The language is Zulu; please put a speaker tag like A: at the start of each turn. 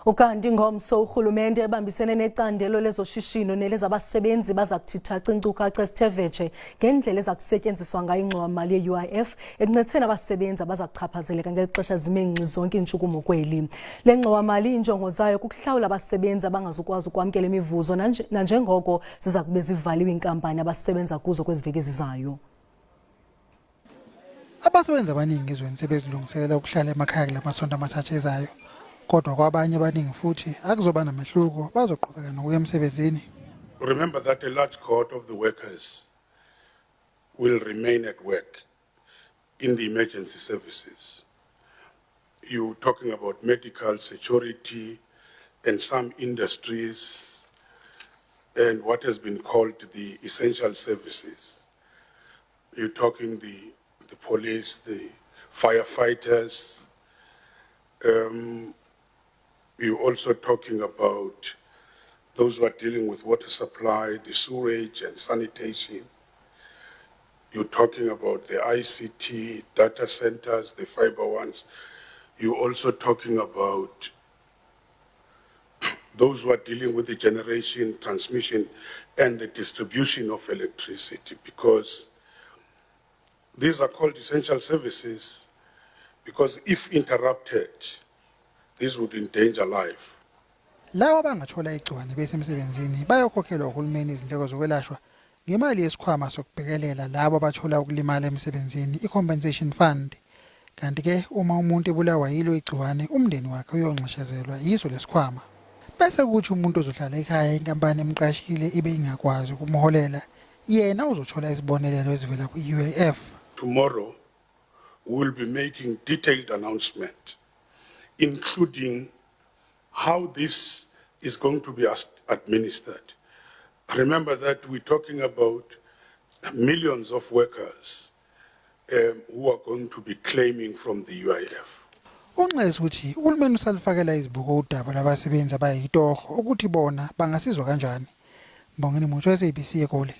A: Ukanti ngomso urhulumente ebambisene necandelo lezoshishino nelezabasebenzi bazakuthi thaca iinkcukacha ezithe vetshe ngendlela ezakusetyenziswa ngayo ingxowa-mali ye-UIF ekuncediseni abasebenzi abazakuchaphazeleka ngelixesha zime ngxi zonke iintshukumo kweli. Lengxowa-mali iinjongo zayo kukuhlawula abasebenzi abangazukwazi ukwamkela imivuzo nanjengoko ziza kube zivaliwe iinkampani abasebenza kuzo kwezi veki ezizayo.
B: Abasebenzi abaningi ezweni sebezilungiselela ukuhlala emakhaya kula masonto amathathu ezayo. Kodwa kwabanye abaningi futhi akuzoba namehluko bazoqhubeka nokuya emsebenzini.
C: Remember that a large cohort of the workers will remain at work in the emergency services. You're talking about medical security and some industries and what has been called the essential services. You're talking the police, the firefighters. You're also talking about those who are dealing with water supply, the sewage and sanitation. You're talking about the ICT, data centers, the fiber ones. You're also talking about those who are dealing with the generation, transmission, and the distribution of electricity, because these are called essential services, because if interrupted, this would endanger life.
B: Labo abangathola igciwane besemsebenzini bayokhokhelwa uhulumeni izindleko zokwelashwa ngemali yesikhwama sokubhekelela labo abathola ukulimala emsebenzini, i-compensation fund. Kanti ke uma umuntu ebulawa yilo igciwane, umndeni wakhe uyonxeshezelwa yiso lesikhwama. Bese kuthi umuntu ozohlala ekhaya inkampani emqashile ibe ingakwazi ukumholela, yena uzothola izibonelelo ezivela kwi-UIF.
C: Tomorrow we will be making detailed announcement, including how this is going to be administered. Remember that we're talking about millions of workers who are going to be claiming from the UIF.
B: Unxesi uthi uhulumeni usalifakela izibuko udaba labasebenzi abayitoho ukuthi bona bangasizwa kanjani. Mbongeni mutsho SABC eGoli.